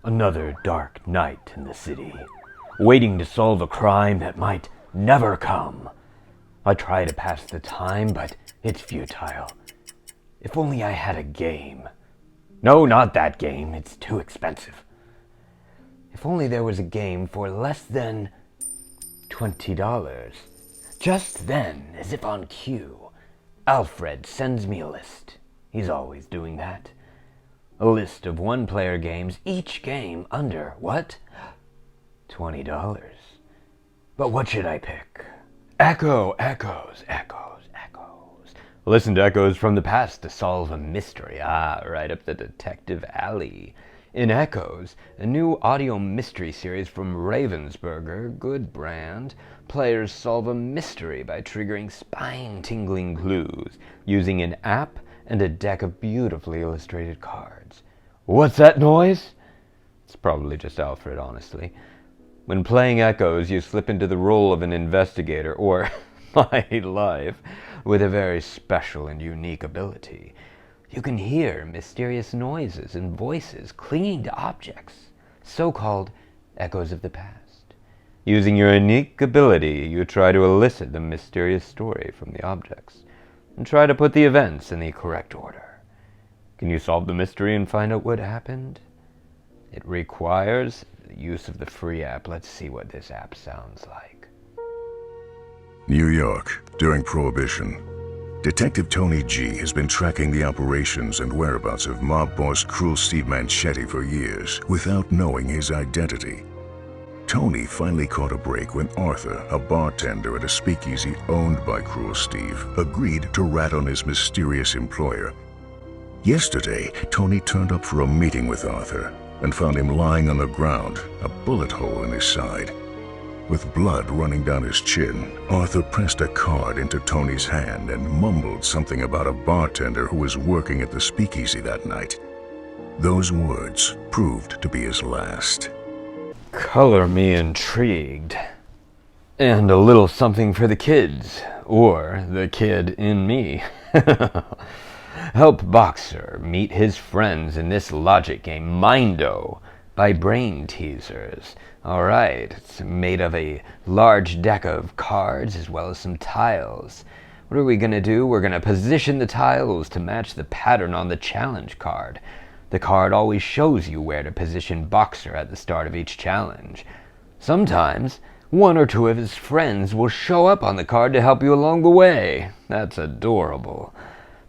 Another dark night in the city, waiting to solve a crime that might never come. I try to pass the time, but it's futile. If only I had a game. No, not that game. It's too expensive. If only there was a game for less than $20. Just then, as if on cue, Alfred sends me a list. He's always doing that. A list of one-player games, each game under, what? $20. But what should I pick? Echoes. Listen to echoes from the past to solve a mystery. Right up the detective alley. In Echoes, a new audio mystery series from Ravensburger, good brand, players solve a mystery by triggering spine-tingling clues using an app and a deck of beautifully illustrated cards. What's that noise? It's probably just Alfred, honestly. When playing Echoes, you slip into the role of an investigator, or my life, with a very special and unique ability. You can hear mysterious noises and voices clinging to objects, so-called echoes of the past. Using your unique ability, you try to elicit the mysterious story from the objects, and try to put the events in the correct order. Can you solve the mystery and find out what happened? It requires the use of the free app. Let's see what this app sounds like. New York, during Prohibition. Detective Tony G has been tracking the operations and whereabouts of mob boss Cruel Steve Manchetti for years without knowing his identity. Tony finally caught a break when Arthur, a bartender at a speakeasy owned by Cruel Steve, agreed to rat on his mysterious employer. Yesterday, Tony turned up for a meeting with Arthur and found him lying on the ground, a bullet hole in his side. With blood running down his chin, Arthur pressed a card into Tony's hand and mumbled something about a bartender who was working at the speakeasy that night. Those words proved to be his last. Color me intrigued. And a little something for the kids, or the kid in me. Help Boxer meet his friends in this logic game, Mindo, by Brain Teasers. Alright, it's made of a large deck of cards as well as some tiles. What are we going to do? We're going to position the tiles to match the pattern on the challenge card. The card always shows you where to position Boxer at the start of each challenge. Sometimes, one or two of his friends will show up on the card to help you along the way. That's adorable.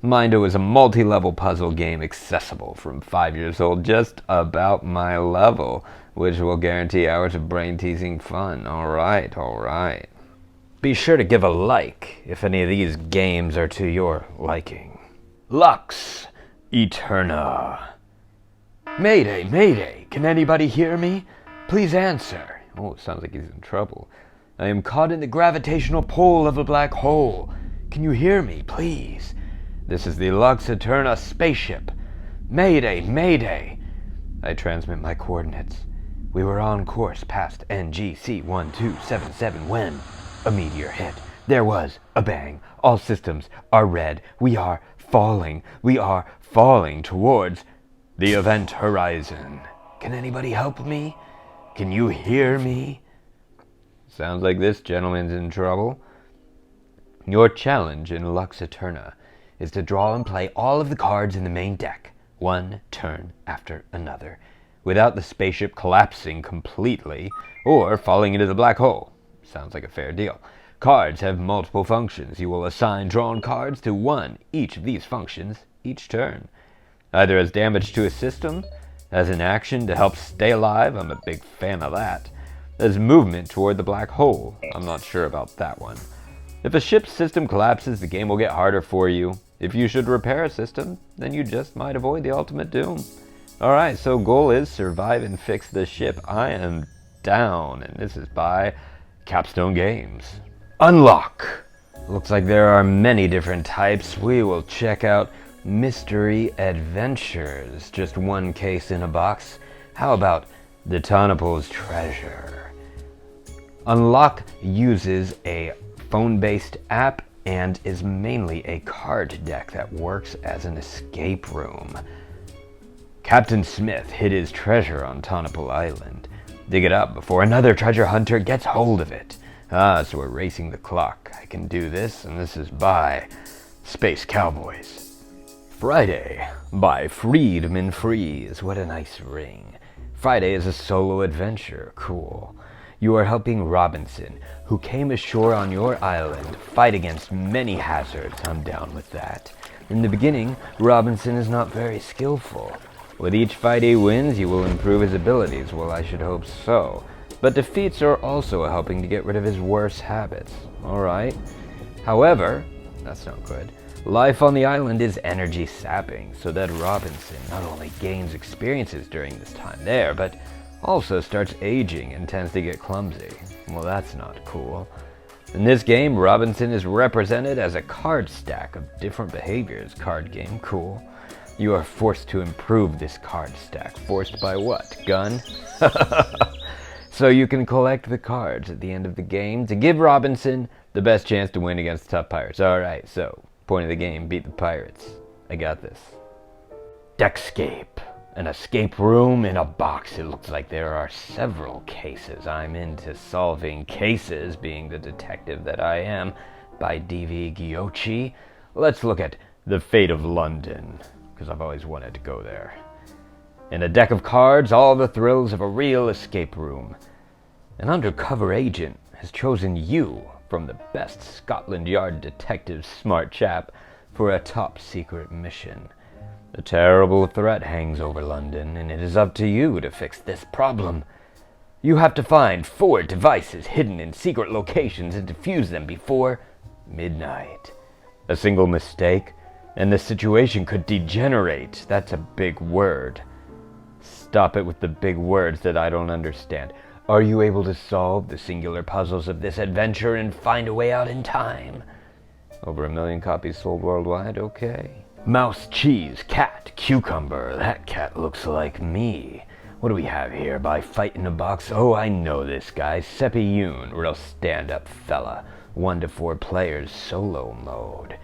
Mindo is a multi-level puzzle game accessible from 5 years old, just about my level, which will guarantee hours of brain-teasing fun. Alright. Be sure to give a like if any of these games are to your liking. Lux Eterna. Mayday, can anybody hear me? Please answer. Oh, it sounds like he's in trouble. I am caught in the gravitational pull of a black hole. Can you hear me, please? This is the Lux Eterna spaceship. Mayday. I transmit my coordinates. We were on course past NGC 1277 when a meteor hit. There was a bang. All systems are red. We are falling towards the event horizon. Can anybody help me? Can you hear me? Sounds like this gentleman's in trouble. Your challenge in Lux Eterna is to draw and play all of the cards in the main deck, one turn after another, without the spaceship collapsing completely or falling into the black hole. Sounds like a fair deal. Cards have multiple functions. You will assign drawn cards to one each of these functions each turn, either as damage to a system, as an action to help stay alive, I'm a big fan of that, as movement toward the black hole, I'm not sure about that one. If a ship's system collapses, the game will get harder for you. If you should repair a system, then you just might avoid the ultimate doom. Alright, so goal is survive and fix the ship. I am down, and this is by Capstone Games. Unlock! Looks like there are many different types. We will check out Mystery Adventures. Just one case in a box. How about the Tonopol's Treasure? Unlock uses a phone-based app and is mainly a card deck that works as an escape room. Captain Smith hid his treasure on Tonopal Island. Dig it up before another treasure hunter gets hold of it. So we're racing the clock. I can do this, and this is by Space Cowboys. Friday by Friedman Freeze. What a nice ring. Friday is a solo adventure. Cool. You are helping Robinson, who came ashore on your island, fight against many hazards. I'm down with that. In the beginning, Robinson is not very skillful. With each fight he wins, he will improve his abilities. Well, I should hope so. But defeats are also helping to get rid of his worst habits. Alright. However, that's not good. Life on the island is energy sapping, so that Robinson not only gains experiences during this time there, but also starts aging and tends to get clumsy. Well, that's not cool. In this game, Robinson is represented as a card stack of different behaviors. Card game, cool. You are forced to improve this card stack. Forced by what? Gun? So you can collect the cards at the end of the game to give Robinson the best chance to win against tough pirates. Alright, so, point of the game, beat the pirates. I got this. Deckscape. An escape room in a box. It looks like there are several cases. I'm into solving cases, being the detective that I am, by D.V. Ghiocchi. Let's look at The Fate of London, because I've always wanted to go there. In a deck of cards, all the thrills of a real escape room. An undercover agent has chosen you from the best Scotland Yard detective smart chap for a top secret mission. A terrible threat hangs over London, and it is up to you to fix this problem. You have to find 4 devices hidden in secret locations and defuse them before midnight. A single mistake, and the situation could degenerate. That's a big word. Stop it with the big words that I don't understand. Are you able to solve the singular puzzles of this adventure and find a way out in time? Over 1 million copies sold worldwide, okay. Mouse, cheese, cat, cucumber. That cat looks like me. What do we have here? By Fight in a Box? Oh, I know this guy. Seppi Yoon, real stand-up fella. 1 to 4 players, solo mode.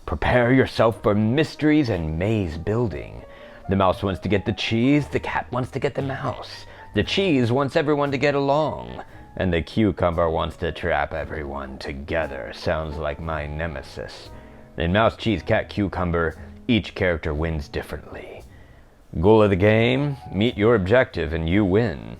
Prepare yourself for mysteries and maze building. The mouse wants to get the cheese, the cat wants to get the mouse. The cheese wants everyone to get along. And the cucumber wants to trap everyone together. Sounds like my nemesis. In Mouse, Cheese, Cat, Cucumber, each character wins differently. Goal of the game, meet your objective and you win.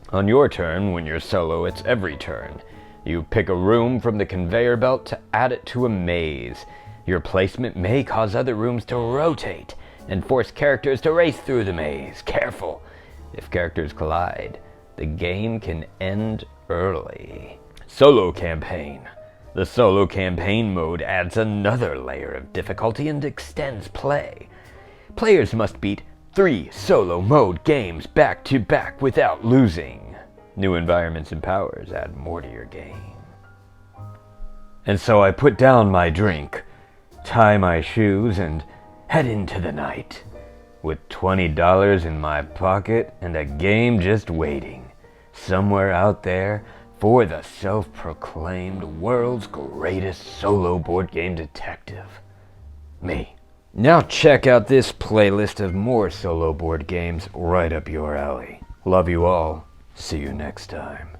On your turn, when you're solo, it's every turn. You pick a room from the conveyor belt to add it to a maze. Your placement may cause other rooms to rotate and force characters to race through the maze. Careful! If characters collide, the game can end early. Solo campaign. The solo campaign mode adds another layer of difficulty and extends play. Players must beat 3 solo mode games back to back without losing. New environments and powers add more to your game. And so I put down my drink, tie my shoes, and head into the night, with $20 in my pocket and a game just waiting, somewhere out there, for the self-proclaimed world's greatest solo board game detective. Me. Now check out this playlist of more solo board games right up your alley. Love you all. See you next time.